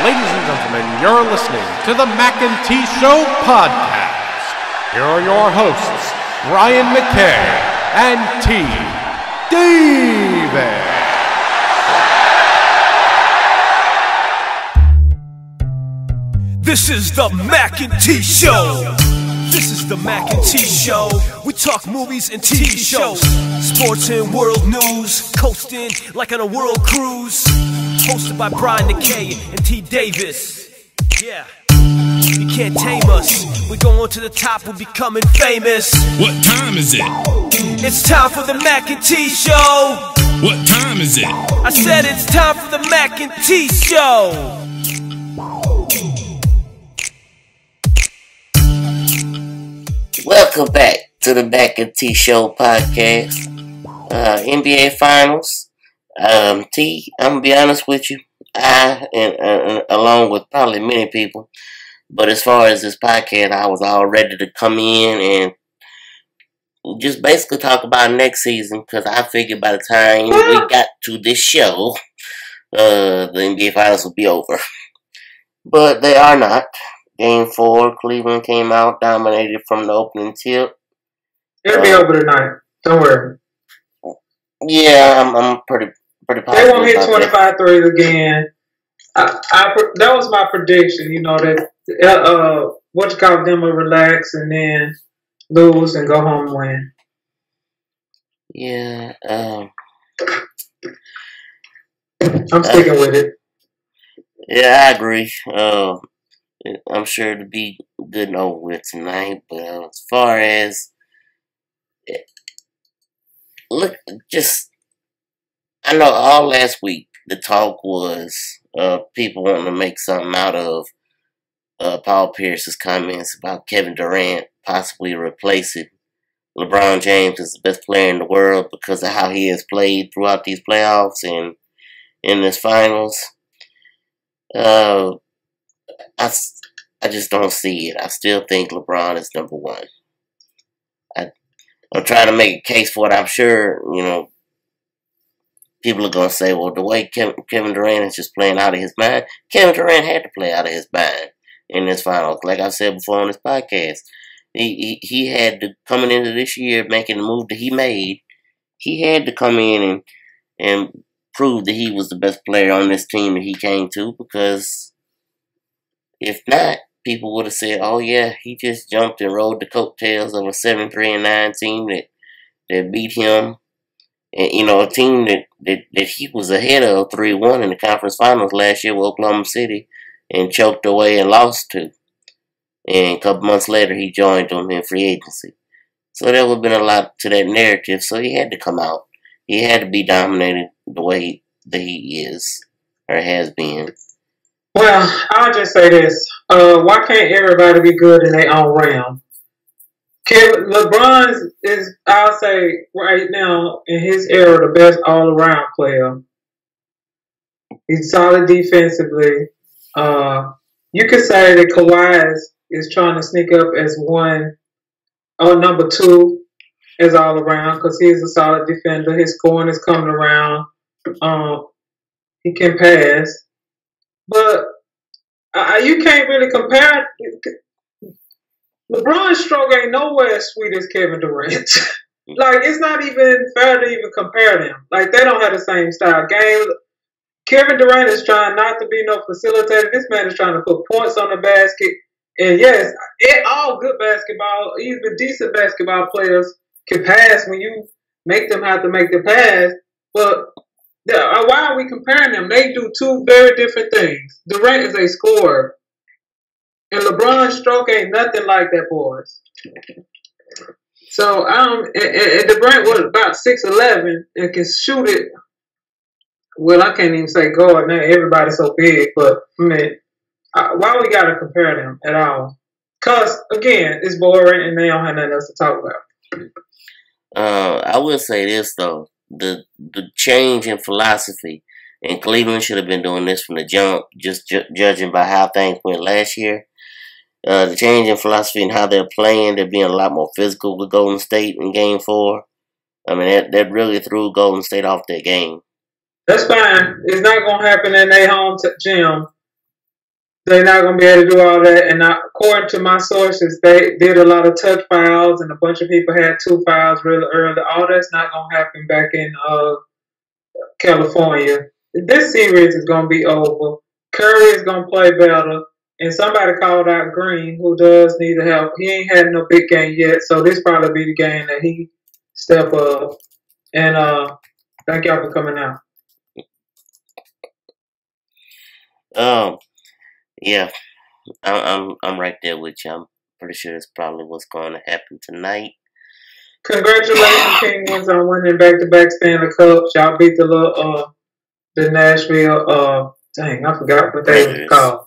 Ladies and gentlemen, you're listening to the Mackay T Podcast. Here are your hosts, Ryan Mackay and T Davis. This is the Mackay T Show. This is the Mackay T Show. We talk movies and TV shows, sports and world news, coasting like on a world cruise. Hosted by Brian Mackay and T Davis. Yeah, you can't tame us. We're going to the top, we're becoming famous. What time is it? It's time for the Mackay T Show. What time is it? I said it's time for the Mackay T Show. Welcome back to the Mackay T Show podcast. NBA Finals. T, I'm gonna be honest with you. And along with probably many people, but as far as this podcast, I was all ready to come in and just basically talk about next season, because I figured by the time we got to this show, the NBA Finals will be over. But they are not. Game 4, Cleveland came out, dominated from the opening tip. It'll be over tonight. Don't worry. Yeah, I'm pretty positive. They won't hit 25 threes again. That was my prediction. You know that what you call them will relax and then lose and go home and win. Yeah. I'm sticking with it. Yeah, I agree. I'm sure it'll be good and over with tonight. But as far as I know all last week the talk was people wanting to make something out of Paul Pierce's comments about Kevin Durant possibly replacing LeBron James as the best player in the world because of how he has played throughout these playoffs and in this finals. I just don't see it. I still think LeBron is number one. I'm trying to make a case for it. I'm sure, people are going to say, well, the way Kevin Durant is just playing out of his mind. Kevin Durant had to play out of his mind in this finals. Like I said before on this podcast, he had to, coming into this year, making the move that he made, he had to come in and prove that he was the best player on this team that he came to, because if not, people would have said, oh yeah, he just jumped and rode the coattails of a 7-3-9 team that beat him. And, a team that he was ahead of 3-1 in the conference finals last year with Oklahoma City and choked away and lost to. And a couple months later, he joined them in free agency. So there would have been a lot to that narrative. So he had to come out. He had to be dominated the way that he is or has been. Well, I'll just say this. Why can't everybody be good in their own realm? LeBron is, I'll say, right now, in his era, the best all-around player. He's solid defensively. You could say that Kawhi is trying to sneak up as number 2 as all-around, because he's a solid defender. His scoring is coming around. He can pass. But you can't really compare. LeBron's stroke ain't nowhere as sweet as Kevin Durant. Like, it's not even fair to even compare them. Like, they don't have the same style game. Kevin Durant is trying not to be no facilitator. This man is trying to put points on the basket. And yes, all good basketball, even decent basketball players can pass when you make them have to make the pass. But why are we comparing them? They do two very different things. Durant is a scorer. And LeBron's stroke ain't nothing like that, boys. So, and Durant was about 6'11" and can shoot it. Well, I can't even say guard now. Everybody's so big. But, why we got to compare them at all? Because, again, it's boring and they don't have nothing else to talk about. I will say this, though. The change in philosophy, and Cleveland should have been doing this from the jump, just judging by how things went last year. The change in philosophy and how they're playing, they're being a lot more physical with Golden State in Game 4. I mean, that really threw Golden State off their game. That's fine. It's not going to happen in their home gym. they're not going to be able to do all that. And according to my sources, they did a lot of touch fouls, and a bunch of people had 2 fouls really early. All that's not going to happen back in California. This series is going to be over. Curry is going to play better. And somebody called out Green, who does need the help. He ain't had no big game yet, so this probably be the game that he step up. And thank y'all for coming out. Yeah, I'm right there with you. I'm pretty sure that's probably what's going to happen tonight. Congratulations, Penguins, on winning back-to-back Stanley Cups. Y'all beat the Nashville. Dang, I forgot what they were called.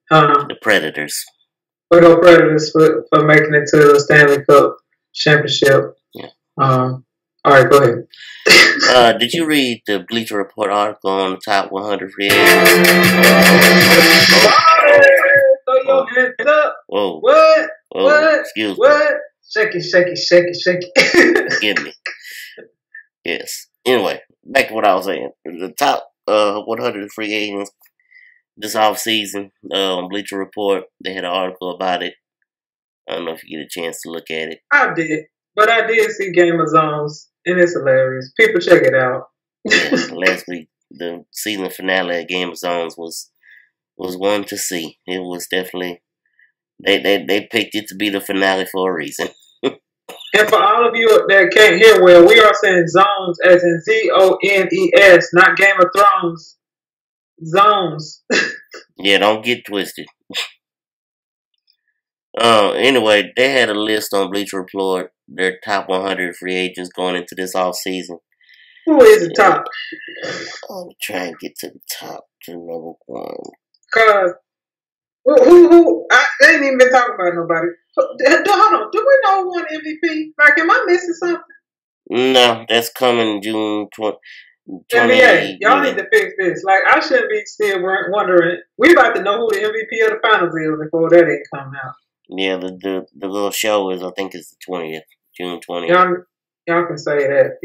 The Predators. We go Predators for making it to the Stanley Cup championship. Yeah. All right, go ahead. Did you read the Bleacher Report article on the top 100 free agents? Throw your hands up. Whoa. What? Whoa. What? Excuse what? Me. Shake it, shake it, shake it, shake it. Forgive me. Yes. Anyway, back to what I was saying. The top 100 free agents this offseason on Bleacher Report, they had an article about it. I don't know if you get a chance to look at it. I did. But I did see Game of Zones, and it's hilarious. People check it out. Yeah, last week, the season finale of Game of Zones was one to see. It was definitely they picked it to be the finale for a reason. And for all of you that can't hear well, we are saying zones as in ZONES, not Game of Thrones. Zones. Yeah, don't get twisted. Anyway, they had a list on Bleacher Report, their top 100 free agents going into this offseason. Who is the top? I'm trying to get to the top, to number 1. Cause who? They ain't even been talking about nobody. Hold on, do we know who won MVP? Like, am I missing something? No, that's coming June 20. NBA, y'all need to fix this. Like, I shouldn't be still wondering. We about to know who the MVP of the finals is before that ain't come out. Yeah, the little show is, I think it's the 20th, June 20th. Y'all can say that.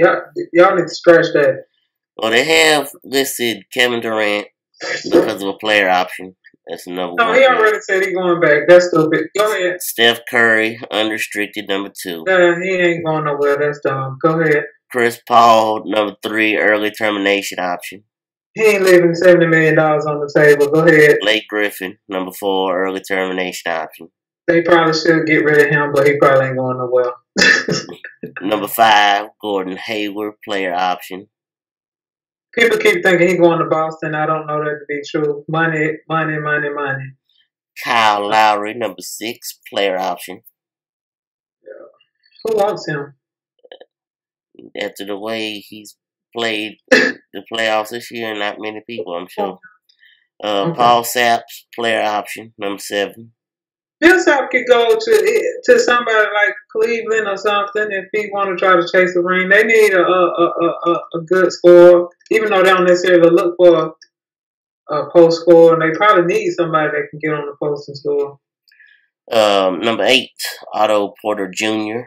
Y'all need to scratch that. Well, they have listed Kevin Durant because of a player option. That's number 1. No, he already said he going back. That's stupid. Go ahead. Steph Curry, unrestricted, number 2. Nah, he ain't going nowhere. That's dumb. Go ahead. Chris Paul, number 3, early termination option. He ain't leaving $70 million on the table. Go ahead. Blake Griffin, number 4, early termination option. They probably should get rid of him, but he probably ain't going nowhere. Number 5, Gordon Hayward, player option. People keep thinking he's going to Boston. I don't know that to be true. Money. Kyle Lowry, number 6, player option. Yeah. Who wants him? After the way he's played the playoffs this year, not many people, I'm sure. Okay. Paul Saps, player option, number 7. Millsap could go to somebody like Cleveland or something if he want to try to chase a ring. They need a good scorer, even though they don't necessarily look for a post scorer. And they probably need somebody that can get on the post and score. Number 8, Otto Porter Jr.,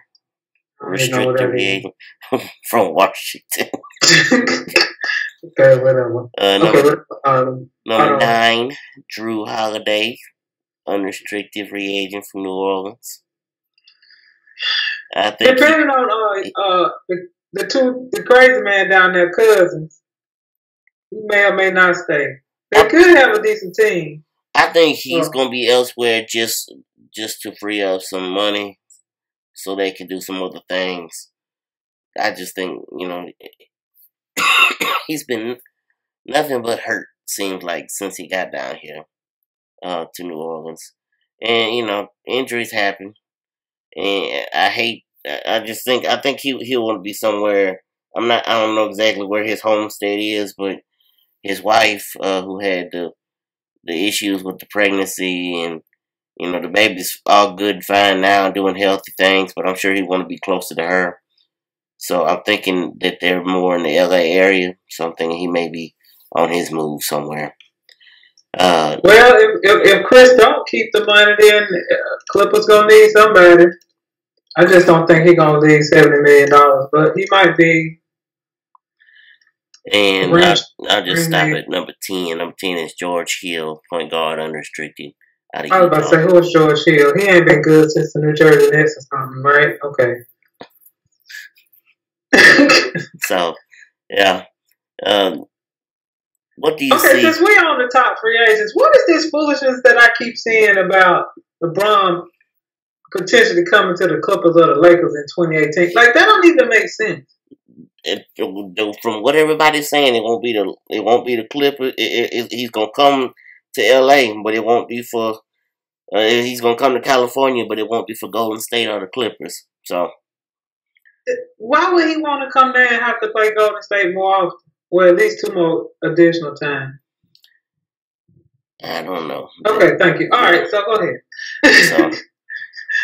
restricted free agent from Washington. Okay, whatever. Number 9, Drew Holiday, unrestricted free agent from New Orleans. I think depending on the crazy man down there, Cousins, he may or may not stay. They could have a decent team. I think he's going to be elsewhere just to free up some money so they can do some other things. I just think, he's been nothing but hurt, seems like, since he got down here to New Orleans. And, injuries happen. And I think he'll want to be somewhere. I don't know exactly where his homestead is, but his wife, who had the issues with the pregnancy, and the baby's all good, fine now, doing healthy things, but I'm sure he want to be closer to her. So I'm thinking that they're more in the LA area, so I'm thinking he may be on his move somewhere. Well, if Chris don't keep the money, then Clippers gonna need somebody. I just don't think he's gonna leave $70 million, but he might be. And I'll just stop at number 10. Number 10 is George Hill, point guard, unrestricted. Out of I was about to say, who is George Hill? He ain't been good since the New Jersey Nets or something, right? Okay. So, yeah. What do you see? Okay, since we on the top free agents, what is this foolishness that I keep seeing about LeBron potentially coming to the Clippers or the Lakers in 2018? Like, that don't even make sense. From what everybody's saying, it won't be the Clippers. He's gonna come to LA, but it won't be for. He's gonna come to California, but it won't be for Golden State or the Clippers. So, why would he want to come there and have to play Golden State more often? Well, at least 2 more additional time. I don't know. Okay, thank you. All right, so go ahead. So,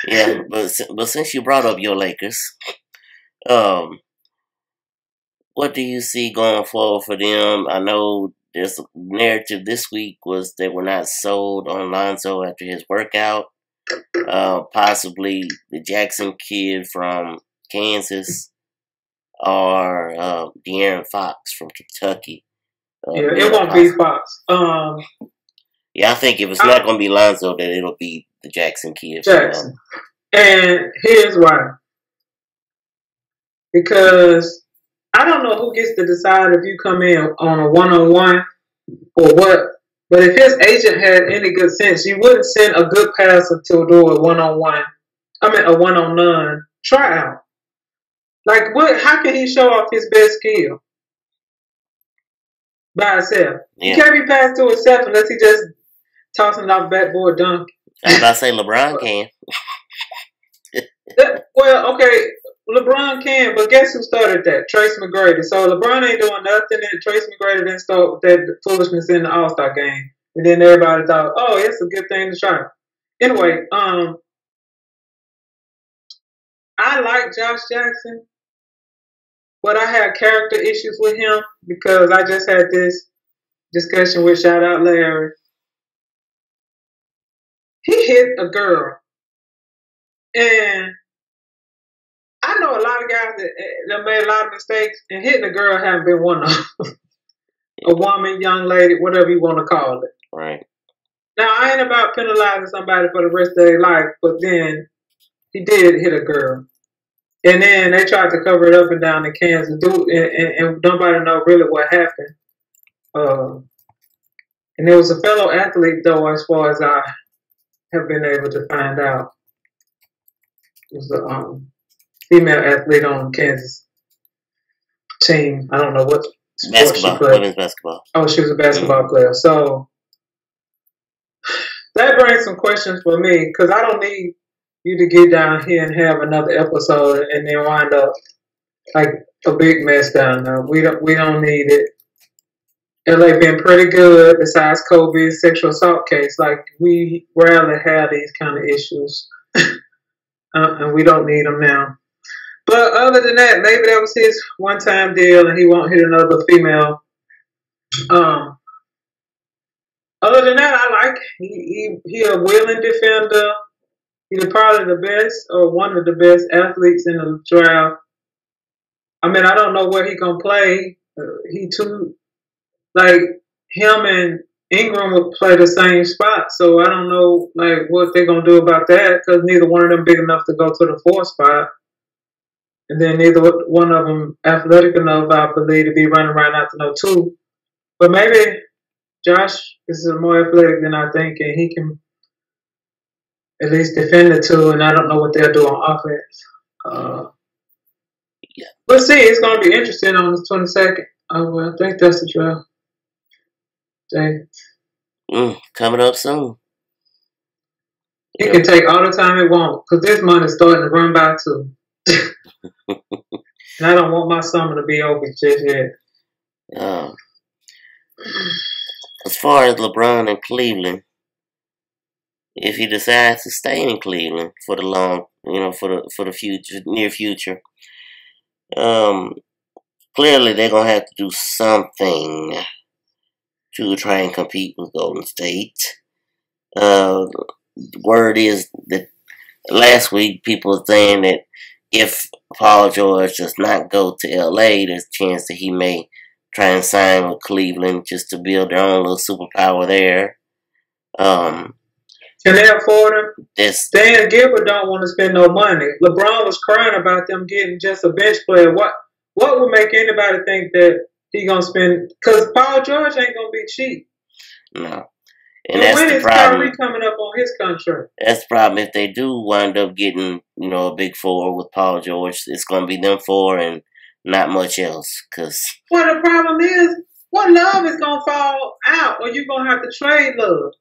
yeah, but since you brought up your Lakers, what do you see going forward for them? I know there's a narrative this week was they were not sold on Lonzo after his workout. Possibly the Jackson kid from Kansas or De'Aaron Fox from Kentucky. Yeah, it won't be Fox. Yeah, I think if it's not going to be Lonzo, then it'll be the Jackson kid. Jackson. And here's why. Because I don't know who gets to decide if you come in on a one-on-one or what. But if his agent had any good sense, you wouldn't send a good passer to do a one-on-one. I mean, a one-on-none tryout. Like, what? How can he show off his best skill by himself? Yeah. He can't be passed to himself unless he just tossing off backboard dunk. I was about to say LeBron can. Well, okay, LeBron can, but guess who started that? Trace McGrady. So LeBron ain't doing nothing, and Trace McGrady didn't start with that foolishness in the All-Star game. And then everybody thought, oh, it's a good thing to try. Anyway, I like Josh Jackson, but I have character issues with him because I just had this discussion with Shout Out Larry. He hit a girl. And I know a lot of guys that made a lot of mistakes, and hitting a girl haven't been one of them. A woman, young lady, whatever you want to call it. Right. Now, I ain't about penalizing somebody for the rest of their life, but then he did hit a girl. And then they tried to cover it up and down in Kansas, and nobody know really what happened. And there was a fellow athlete, though, as far as I have been able to find out. It was a female athlete on Kansas team. I don't know what sport she played. Women's basketball. Oh, she was a basketball player. So that brings some questions for me because I don't need you to get down here and have another episode and then wind up like a big mess down there. We don't need it. LA been pretty good besides Kobe's sexual assault case. Like, we rarely have these kind of issues. And we don't need them now. But other than that, maybe that was his one-time deal and he won't hit another female. Other than that, I like he a willing defender. He's probably the best or one of the best athletes in the draft. I mean, I don't know where he gonna play. Like, him and Ingram would play the same spot, so I don't know like what they're gonna do about that because neither one of them big enough to go to the 4th spot, and then neither one of them athletic enough, I believe, to be running right after no 2. But maybe Josh is more athletic than I think, and he can at least defend the 2. And I don't know what they'll do on offense. Yeah. We'll see. It's gonna be interesting on the 22nd. I think that's the draft. Coming up soon. It can take all the time it won't, because this month is starting to run by too. And I don't want my summer to be over just yet. As far as LeBron in Cleveland, if he decides to stay in Cleveland for the long, for the future, near future, clearly they're gonna have to do something to try and compete with Golden State. Word is that last week people were saying that if Paul George does not go to LA, there's a chance that he may try and sign with Cleveland just to build their own little superpower there. Can they afford him? Dan Gilbert don't want to spend no money. LeBron was crying about them getting just a bench player. What would make anybody think that he gonna spend? Because Paul George ain't gonna be cheap. No. And that's when the is problem. Kyrie coming up on his contract? That's the problem. If they do wind up getting, a big four with Paul George, it's going to be them four and not much else. Well, the problem is, what Love is going to fall out, or you're going to have to trade Love.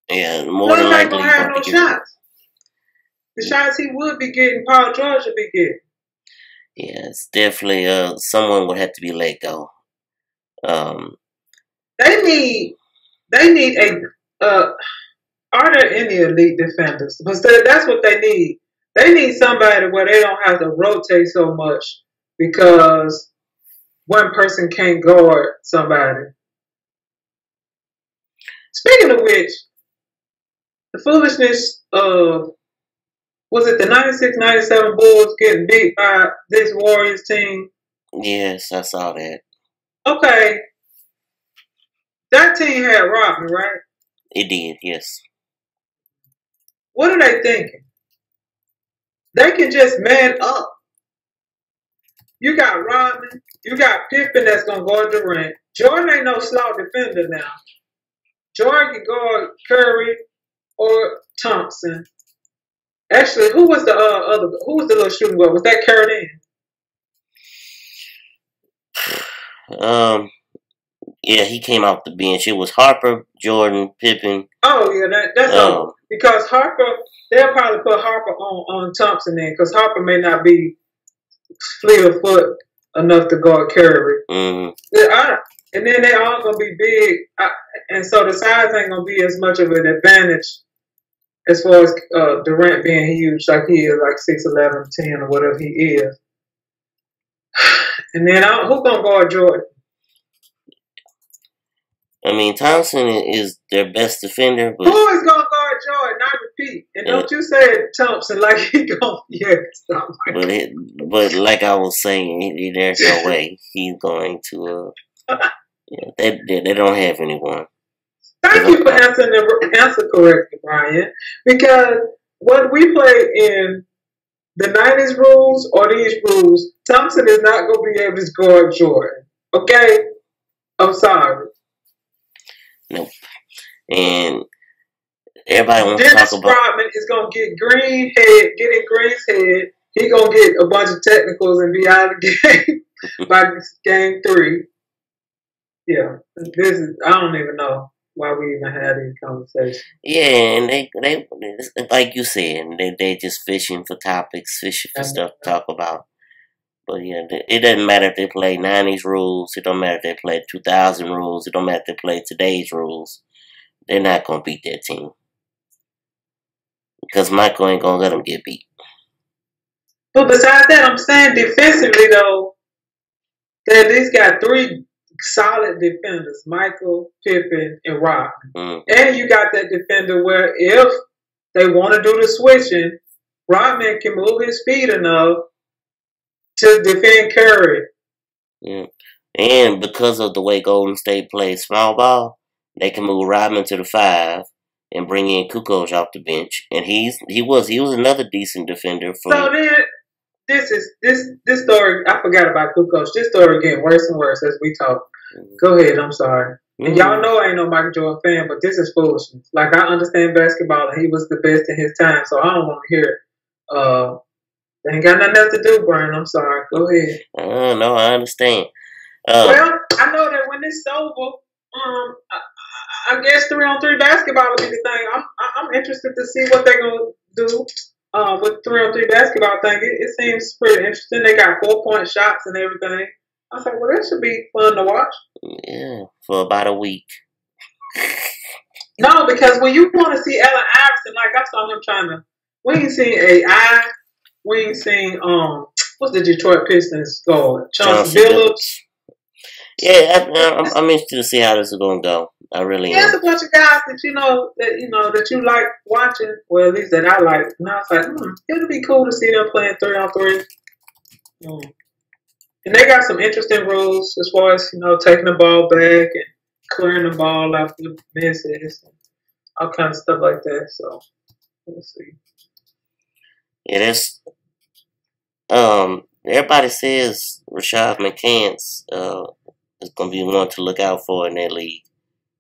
Yeah, more than likely. Love ain't going to have no shots. The shots he would be getting, Paul George would be getting. Yeah, it's definitely, someone would have to be let go. They need are there any elite defenders? Because that's what they need. They need somebody where they don't have to rotate so much because one person can't guard somebody. Speaking of which, the foolishness of, was it the 96-97 Bulls getting beat by this Warriors team? Yes, I saw that. Okay. That team had Rodman, right? It did, yes. What are they thinking? They can just man up. You got Rodman. You got Pippen that's going to guard Durant. Jordan ain't no slow defender now. Jordan can guard Curry or Thompson. Actually, who was the little shooting guard? Was that Carradine? Yeah, he came off the bench. It was Harper, Jordan, Pippen. Oh, yeah, that's all. Because Harper, they'll probably put Harper on Thompson then, because Harper may not be fleet of foot enough to guard Curry. Mm-hmm. And then they all going to be big, and so the size ain't going to be as much of an advantage as far as Durant being huge, like he is, like 6'11", 10, or whatever he is. And then who going to guard Jordan? I mean, Thompson is their best defender, but who is gonna guard Jordan? I repeat, and don't you say Thompson like he gonna stop. But like I was saying, there's no way he's going to. They don't have anyone. Thank you for answering the answer correctly, Brian. Because what we play in the 90s rules or these rules, Thompson is not gonna be able to guard Jordan. Okay, I'm sorry. Nope. And everybody wants Dennis to talk about Rodman is gonna get in Green's head. He gonna get a bunch of technicals and be out of the game by game 3. Yeah, I don't even know why we even had these conversations. Yeah, and they like you said, they just fishing for topics, fishing for stuff to talk about. But yeah, it doesn't matter if they play 90s rules. It don't matter if they play 2000 rules. It don't matter if they play today's rules. They're not going to beat that team. Because Michael ain't going to let them get beat. But besides that, I'm saying defensively, though, they at least got 3 solid defenders. Michael, Pippen, and Rodman. Mm. And you got that defender where if they want to do the switching, Rodman can move his feet enough to defend Curry. Yeah. And because of the way Golden State plays small ball, they can move Rodman to the 5 and bring in Kukoc off the bench. And he was another decent defender for. So then this story, I forgot about Kukoc. This story getting worse and worse as we talk. Mm-hmm. Go ahead, I'm sorry. Mm-hmm. And y'all know I ain't no Michael Jordan fan, but this is foolishness. Like, I understand basketball and he was the best in his time, so I don't want to hear it. They ain't got nothing else to do, Brian. I'm sorry. Go ahead. No, I understand. Well, I know that when it's over, I guess 3-on-3 basketball will be the thing. I'm interested to see what they're gonna do with 3-on-3 basketball thing. It seems pretty interesting. They got 4-point shots and everything. I was like, well, that should be fun to watch. Yeah, for about a week. No, because when you want to see Allen Iverson, like I saw him we ain't seen AI. We ain't seen what's the Detroit Pistons guard? Chauncey Billups. Yeah, I'm interested to see how this is gonna go. I really am. There's a bunch of guys that you like watching. Well, at least that I like. And I was like, it'll be cool to see them playing 3-on-3. And they got some interesting rules as far as, taking the ball back and clearing the ball after misses and all kinds of stuff like that. So, let's see. Yeah, that's everybody says Rashad McCants is gonna be one to look out for in that league.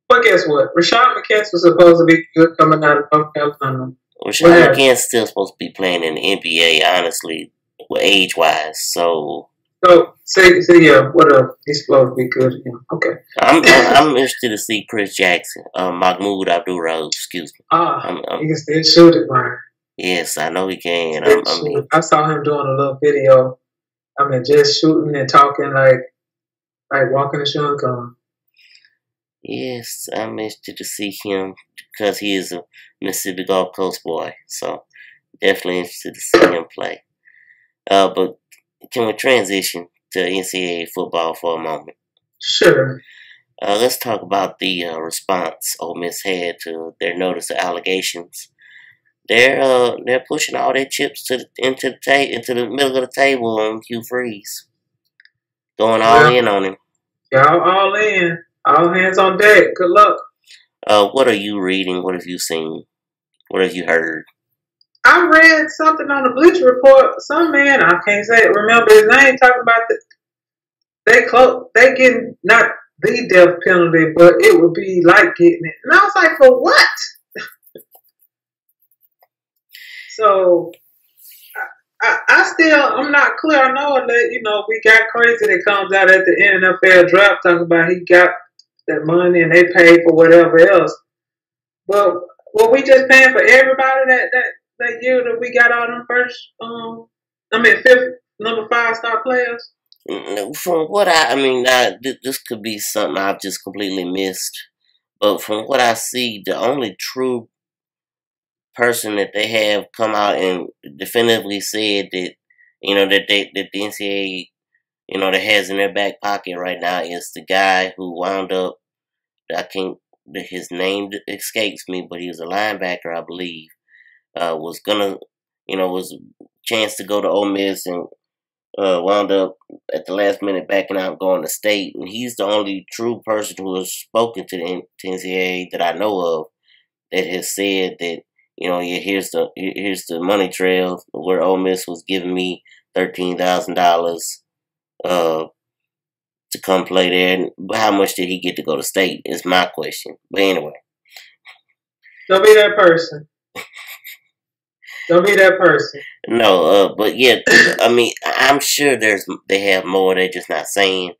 But guess what? Rashad McCants was supposed to be good coming out of North Carolina. Rashad McCants still supposed to be playing in the NBA, honestly, age-wise. So yeah, whatever. He's supposed to be good. Yeah. Okay. I'm interested to see Chris Jackson, Mahmoud Abdul-Rahman, excuse me. He can still shoot it, Brian. Yes, I know he can. I saw him doing a little video. Just shooting and talking like walking and chewing gum. Yes, I'm interested to see him because he is a Mississippi Gulf Coast boy. So definitely interested to see him play. But can we transition to NCAA football for a moment? Sure. Let's talk about the response Ole Miss had to their notice of allegations. They're pushing all their chips into the middle of the table on Hugh Freeze, going all in on him. Y'all all in, all hands on deck. Good luck. What are you reading? What have you seen? What have you heard? I read something on the Bleacher Report. Some man, I can't remember his name, talking about they getting not the death penalty, but it would be like getting it. And I was like, for what? So I'm not clear. I know that, we got crazy that comes out at the NFL draft talking about he got that money and they paid for whatever else. But were we just paying for everybody that year that we got all them fifth, number 5-star players? From what this could be something I've just completely missed. But from what I see, the only true person that they have come out and definitively said that, that the NCAA, that has in their back pocket right now is the guy who wound up, his name escapes me, but he was a linebacker, I believe, was a chance to go to Ole Miss and wound up at the last minute backing out going to state. And he's the only true person who has spoken to the NCAA that I know of that has said that, here's the money trail where Ole Miss was giving me $13,000 to come play there. And how much did he get to go to state is my question. But anyway. Don't be that person. Don't be that person. No, but yeah, I'm sure they have more. They're just not saying,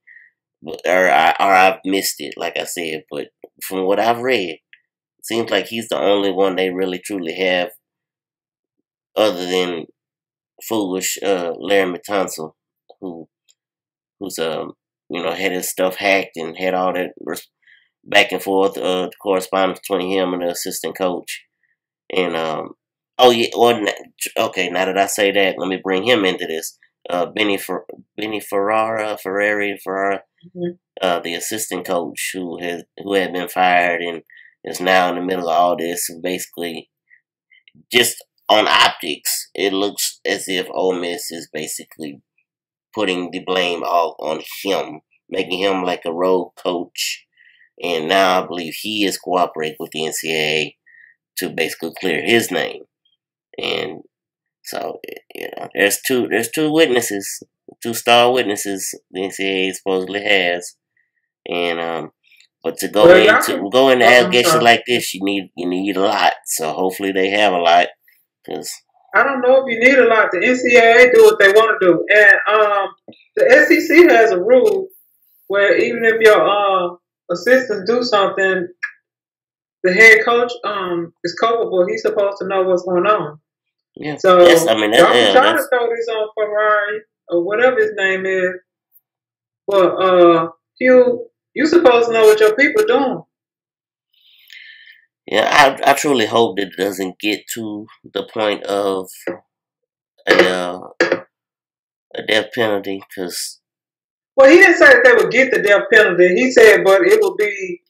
or I've missed it, like I said. But from what I've read, it seems like he's the only one they really truly have, other than foolish Larry Matunzel, who's had his stuff hacked and had all that back and forth correspondence between him and the assistant coach, and okay. Now that I say that, let me bring him into this. Benny Ferrara, the assistant coach who had been fired and is now in the middle of all this. And basically, just on optics, it looks as if Ole Miss is basically putting the blame all on him, making him like a rogue coach. And now I believe he is cooperating with the NCAA to basically clear his name. And so, there's two witnesses, 2-star witnesses the NCAA supposedly has. And but to go into allegations like this, you need a lot. So hopefully they have a lot. Cause I don't know if you need a lot. The NCAA do what they want to do, and the SEC has a rule where even if your assistants do something, the head coach is culpable. He's supposed to know what's going on. Yeah. So y'all can try to throw this on Ferrari or whatever his name is, but Hugh, you supposed to know what your people are doing. Yeah, I truly hope that it doesn't get to the point of a death penalty, because. Well, he didn't say that they would get the death penalty. He said, but it would be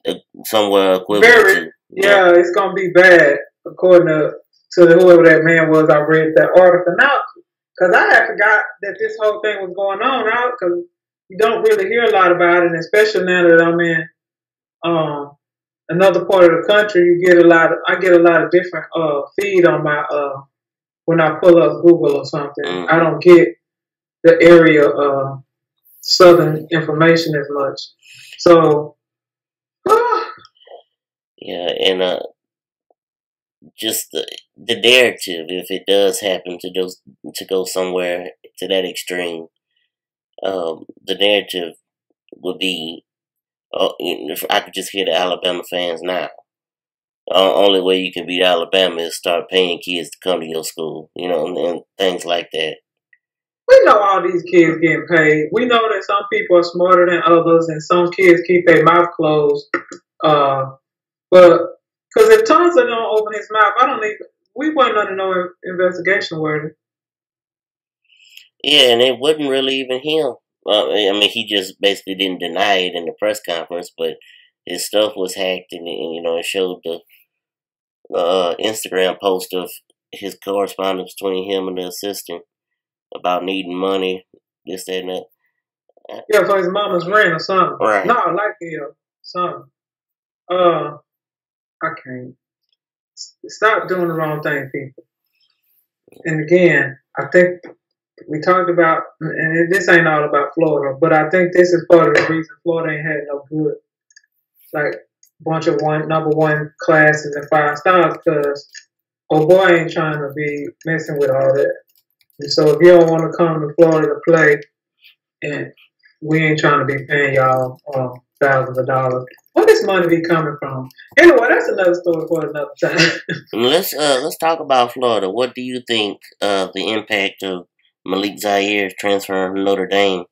somewhere equivalent. Yeah, it's gonna be bad according to whoever that man was. I read that article now because I had forgot that this whole thing was going on. Because you don't really hear a lot about it, and especially now that I'm in another part of the country. I get a lot of different feed on my when I pull up Google or something. Mm-hmm. I don't get the area southern information as much. So yeah, and just the narrative, if it does happen to go somewhere to that extreme, the narrative would be, if I could just hear the Alabama fans now. The only way you can beat Alabama is start paying kids to come to your school, and things like that. we know all these kids getting paid. We know that some people are smarter than others, and some kids keep their mouth closed. But because if Thompson don't open his mouth, we weren't under no investigation worthy. Yeah, and it wasn't really even him. I mean, he just basically didn't deny it in the press conference, but his stuff was hacked, and it showed the Instagram post of his correspondence between him and the assistant about needing money, this, that, and that. Yeah, for his mama's rent or something. Right. No, like something. I can't. Stop doing the wrong thing, people. And again, I think we talked about, and this ain't all about Florida, but I think this is part of the reason Florida ain't had no good, like, bunch of number one classes and 5 stars, because old boy ain't trying to be messing with all that. And so if you don't want to come to Florida to play, and we ain't trying to be paying y'all thousands of dollars, where this money be coming from? Anyway, that's another story for another time. Let's talk about Florida. What do you think the impact of Malik Zaire transferring from Notre Dame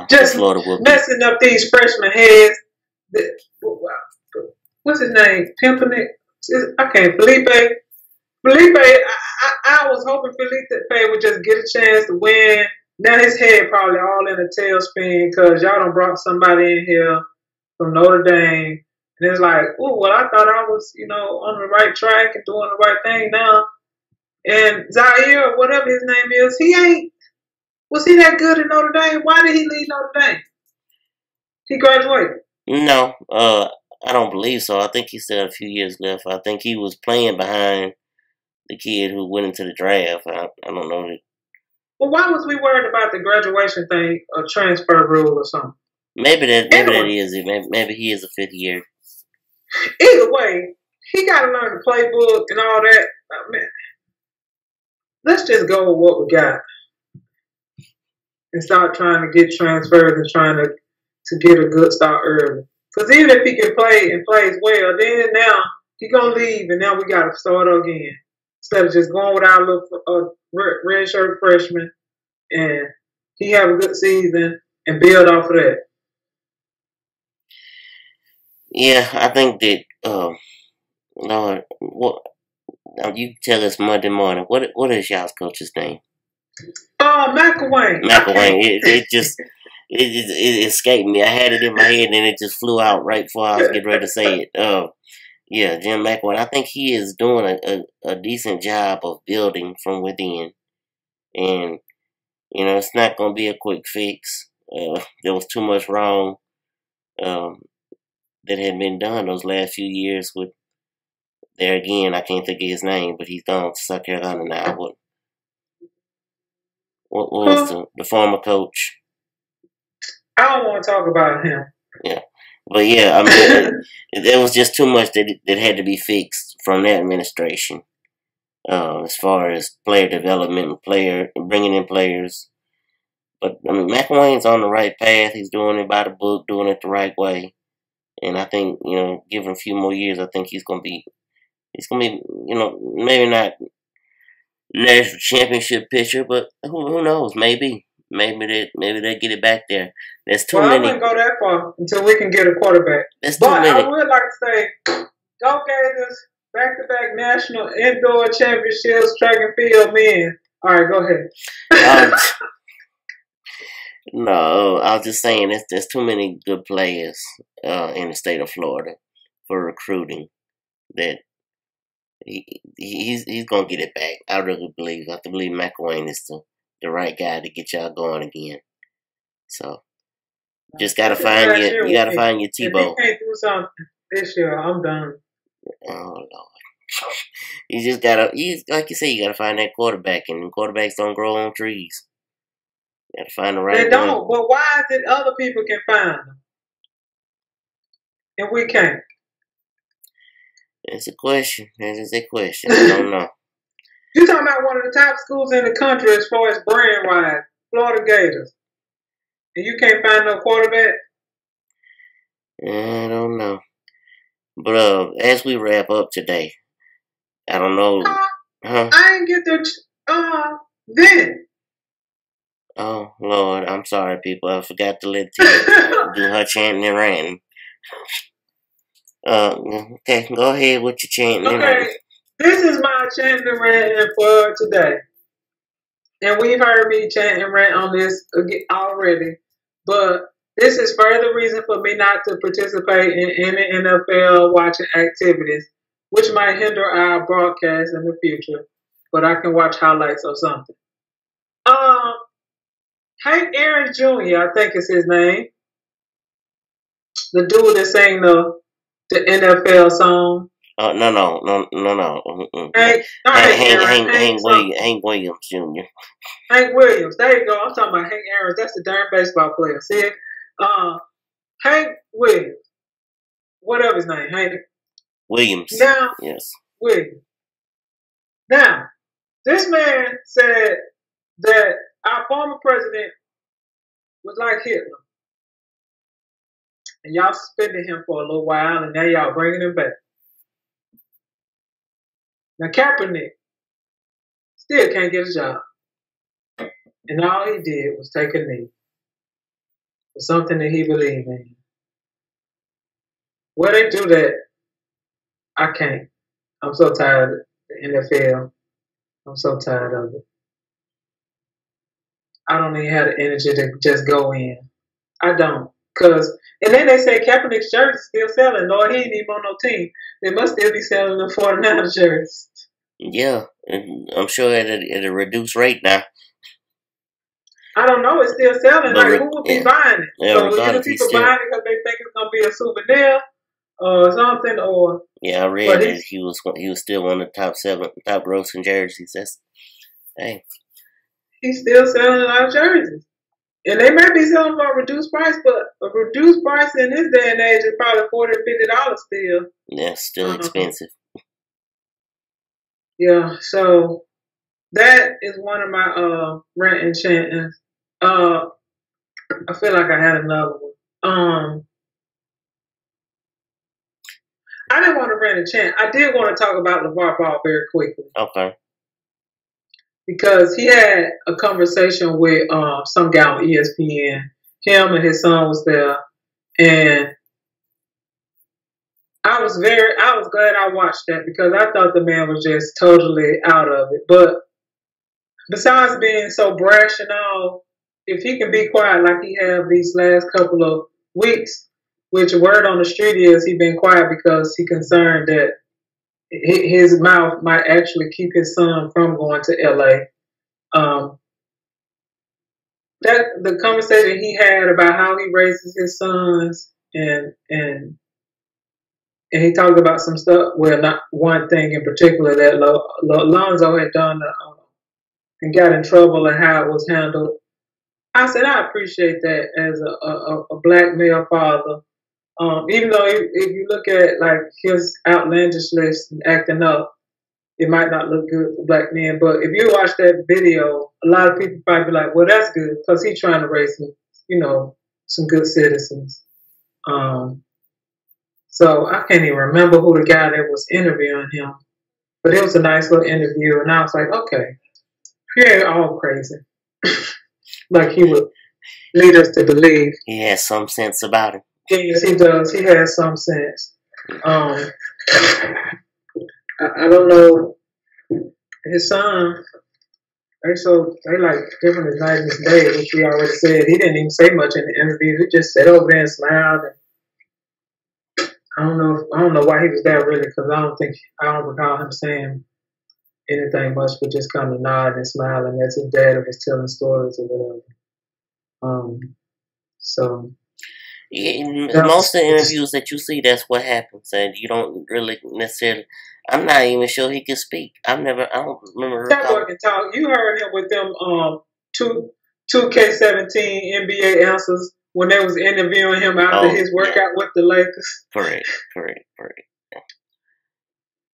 just to Florida will be? Messing up these freshman heads. What's his name? Pimpernel? I can't. Felipe. I was hoping Felipe would just get a chance to win. Now his head probably all in a tailspin because y'all done brought somebody in here from Notre Dame. And it's like, oh, well, I thought I was, on the right track and doing the right thing now. And Zaire, or whatever his name is, was he that good at Notre Dame? Why did he leave Notre Dame? He graduated. No, I don't believe so. I think he still had a few years left. I think he was playing behind the kid who went into the draft. I don't know. Well, why was we worried about the graduation thing, a transfer rule or something? Maybe that is it. Maybe he is a 5th year. Either way, he got to learn the playbook and all that. Man, let's just go with what we got and start trying to get transfers and trying to get a good start early. Because even if he can play and plays well, then now he gonna leave and now we got to start again. Instead of just going with our little red shirt freshman and he have a good season and build off of that. Yeah, I think that, Lord, you tell us Monday morning. What is y'all's coach's name? McElwain. It escaped me. I had it in my head and it just flew out right before I was getting ready to say it. Yeah, Jim McElwain. I think he is doing a decent job of building from within. And, it's not going to be a quick fix. There was too much wrong that had been done those last few years with, there again, I can't think of his name, but he's gone to South Carolina now. What was the former coach? I don't want to talk about him. Yeah. But yeah, I mean, there was just too much that had to be fixed from that administration. As far as player development and bringing in players. But, I mean, McElwain's on the right path. He's doing it by the book, doing it the right way. And I think, give him a few more years, I think he's going to be, maybe not national championship pitcher, but who knows? Maybe they get it back there. There's too many. I wouldn't go that far until we can get a quarterback. There's too many. I would like to say, go Gators, back-to-back national indoor championships, track and field men. All right, go ahead. No, I was just saying there's too many good players in the state of Florida for recruiting that he's gonna get it back. I really believe. I believe McElwain is the right guy to get y'all going again. So Just gotta find your T-Bow. If he can't do something this year, I'm done. Oh Lord. You just gotta, like you say, you gotta find that quarterback, and quarterbacks don't grow on trees. You gotta find the right one. They don't, but why is it other people can find them? And we can't? It's a question. That is a question. I don't know. You're talking about one of the top schools in the country as far as brand-wise, Florida Gators. And you can't find no quarterback? I don't know. But as we wrap up today, I don't know. I didn't get the then. Oh Lord, I'm sorry, people. I forgot to let T do her chanting and ranting. Okay, go ahead with your chanting and ranting. Okay, this is my chanting and ranting for today. And we've heard me chant and rant on this already, but this is further reason for me not to participate in any NFL watching activities, which might hinder our broadcast in the future, but I can watch highlights or something. Hank Aaron Jr., I think is his name. The dude that sang the NFL song. No. Hank Williams Jr. Hank Williams. There you go. I'm talking about Hank Aaron. That's the darn baseball player. See? Hank Williams. Whatever his name. Hank Williams. Now, yes. Williams. Now, this man said that our former president was like Hitler. And y'all suspended him for a little while, and now y'all bringing him back. Now, Kaepernick still can't get a job. And all he did was take a knee for something that he believed in. Where they do that, I can't. I'm so tired of the NFL. I'm so tired of it. I don't even have the energy to just go in. I don't. And then they say Kaepernick's jersey is still selling. Lord, he ain't even on no team. They must still be selling the 49ers jerseys. Yeah, I'm sure at a reduced rate now. I don't know. It's still selling. Like, who would be buying it? Yeah, so either people buying it because they think it's going to be a souvenir or something, or... Yeah, I read that he was still one of the top grossing jerseys. Hey. He's still selling a lot of jerseys. And they might be selling for a reduced price, but a reduced price in this day and age is probably $40 to $50 still. Yeah, still expensive. Yeah, so that is one of my rant and chantings. I feel like I had another one. I didn't want to rant and chant. I did want to talk about LeVar Ball very quickly. Okay. Because he had a conversation with some guy on ESPN. Him and his son was there, and I was glad I watched that because I thought the man was just totally out of it. But besides being so brash and all, if he can be quiet like he have these last couple of weeks, which word on the street is he been quiet because he concerned that his mouth might actually keep his son from going to LA. That the conversation he had about how he raises his sons and he talked about some stuff. Well, not one thing in particular that Lonzo had done and got in trouble and how it was handled. I said I appreciate that as a black male father. Even though if you look at like his outlandish list and acting up, it might not look good for black men. But if you watch that video, a lot of people probably be like, well, that's good because he's trying to raise some good citizens. So I can't even remember who the guy that was interviewing him, but it was a nice little interview. And I was like, okay, he ain't all crazy. Like he would lead us to believe. He has some sense about it. Yes, he does. He has some sense. I don't know. His son, they like different as night and day, which we already said. He didn't even say much in the interview. He just sat over there and smiled. And I don't know why he was there really, because I don't recall him saying anything much, but just kind of nodding and smiling as his dad was telling stories or whatever. So Most of the interviews that you see, that's what happens, and you don't really necessarily. I'm not even sure he can speak. I don't remember. That boy can talk. You heard him with them 2K17 NBA answers when they was interviewing him after his workout with the Lakers. Correct.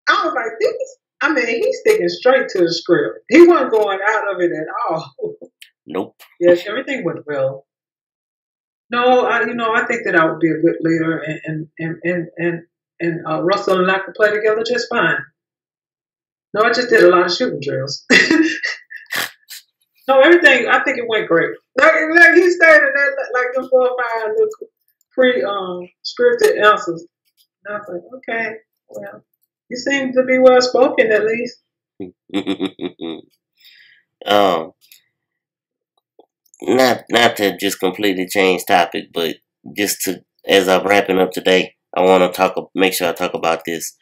I was like, he's sticking straight to the script. He wasn't going out of it at all. Nope. Yes, everything went well. No, I think that I would be a good leader, and Russell and I could play together just fine. No, I just did a lot of shooting drills. No, everything. I think it went great. Like he stated that, like the 4 or 5 little pre-scripted answers. And I was like, okay, well, you seem to be well spoken at least. Not to just completely change topic, but just to, as I'm wrapping up today, I want to make sure I talk about this.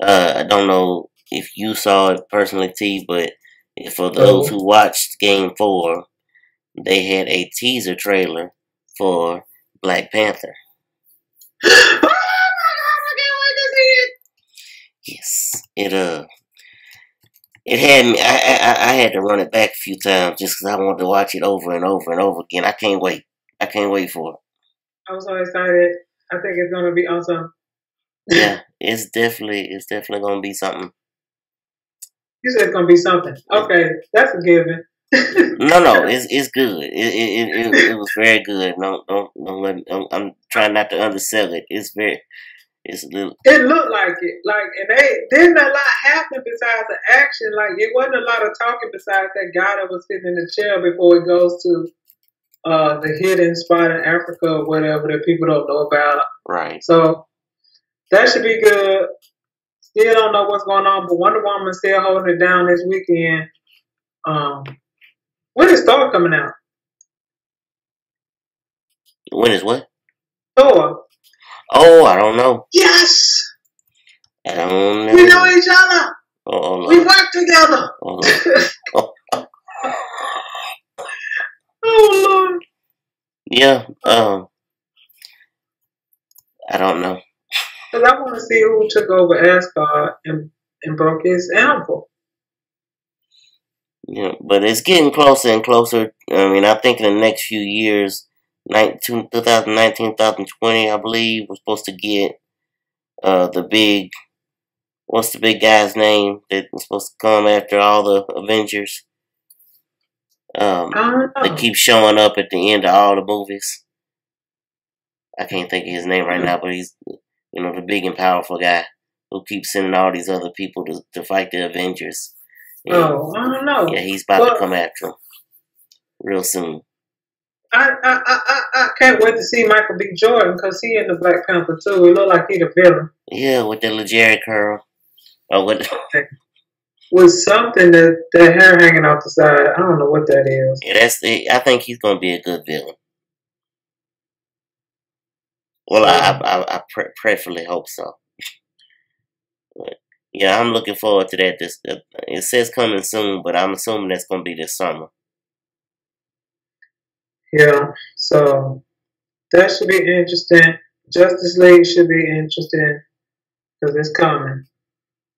I don't know if you saw it personally, T, but for those who watched Game 4, they had a teaser trailer for Black Panther. Oh my God, I can't wait to see it. Yes, it had me. I had to run it back a few times just because I wanted to watch it over and over and over again. I can't wait. I can't wait for it. I'm so excited. I think it's gonna be awesome. Yeah, it's definitely gonna be something. You said it's gonna be something. Okay, that's a given. No, it's good. It was very good. No, I'm trying not to undersell it. It's a little. It looked like it. And they didn't a lot happen besides the action. Like, it wasn't a lot of talking besides that guy that was sitting in the chair before it goes to the hidden spot in Africa or whatever that people don't know about. Right. So that should be good. Still don't know what's going on, but Wonder Woman's still holding it down this weekend. When is Thor coming out? When is what? Thor. Oh, I don't know. Yes! I don't know. We know each other. Oh, we work together. Oh, Oh, Lord. Yeah, I don't know. Because I want to see who took over Asgard and broke his ankle. Yeah, but it's getting closer and closer. I mean, I think in the next few years, 2019, 2020, I believe, we're supposed to get what's the big guy's name that's supposed to come after all the Avengers? That keeps showing up at the end of all the movies. I can't think of his name right now, but he's, the big and powerful guy who keeps sending all these other people to fight the Avengers. And, I don't know. Yeah, he's about to come after him real soon. I can't wait to see Michael B. Jordan because he in the Black Panther too. He look like he the villain. Yeah, with the Jerry curl. Or with with something that hair hanging off the side. I don't know what that is. Yeah, I think he's gonna be a good villain. Well, I preferably hope so. But yeah, I'm looking forward to that. It says coming soon, but I'm assuming that's gonna be this summer. Yeah, so that should be interesting. Justice League should be interesting because it's coming.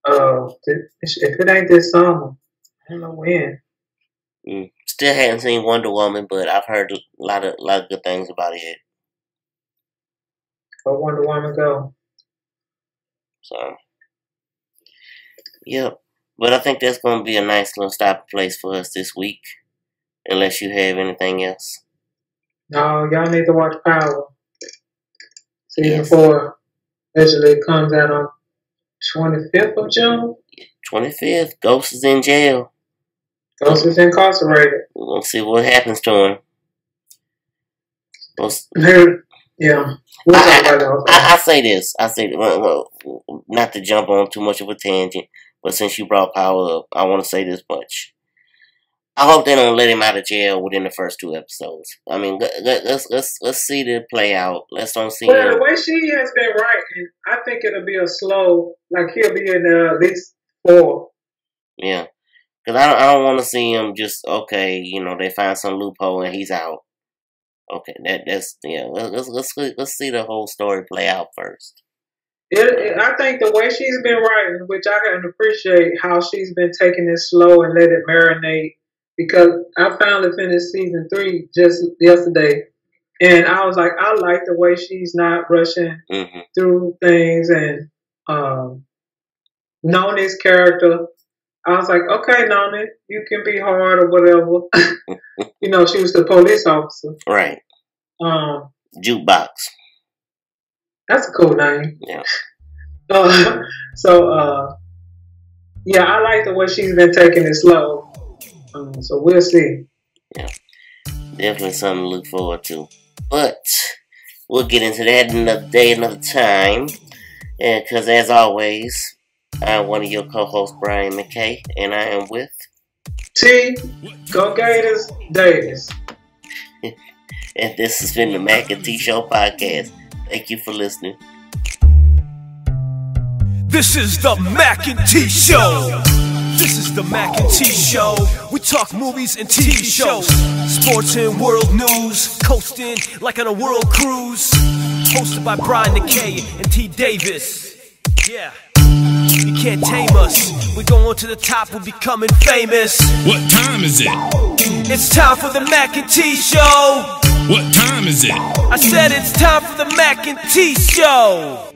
If it ain't this summer, I don't know when. Still haven't seen Wonder Woman, but I've heard a lot of good things about it. Where Wonder Woman go? So, yep. But I think that's going to be a nice little stopping place for us this week, unless you have anything else. No, y'all need to watch Power. Season 4 actually comes out on 25th of June. 25th. Ghost is in jail. Ghost is incarcerated. We'll see what happens to him. Yeah. I say this. Well, not to jump on too much of a tangent, but since you brought Power up, I want to say this much. I hope they don't let him out of jail within the first 2 episodes. I mean, let's see the play out. Let's don't see. Well, the way she has been writing, I think it'll be a slow. Like he'll be in there at least 4. Yeah, because I don't want to see him just they find some loophole and he's out. Okay, that's yeah. Let's see the whole story play out first. I think the way she's been writing, which I can appreciate how she's been taking it slow and let it marinate, because I finally finished season 3 just yesterday, and I was like, I like the way she's not rushing through things, and Noni's character, I was like, okay, Noni, you can be hard or whatever. You know, she was the police officer. Right. Jukebox. That's a cool name. Yeah. Yeah, I like the way she's been taking it slow. So we'll see. Yeah. Definitely something to look forward to. But we'll get into that another day, another time. And because as always, I'm one of your co-hosts, Brian Mackay, and I am with T. Go Gators Davis. And this has been the Mac T Show podcast. Thank you for listening. This is the Mac T Show. This is the Mac T Show. We talk movies and TV shows, sports and world news, coasting like on a world cruise. Hosted by Brian Mackay and T Davis. Yeah. You can't tame us. We're going to the top, we're becoming famous. What time is it? It's time for the Mac T Show. What time is it? I said it's time for the Mac T Show.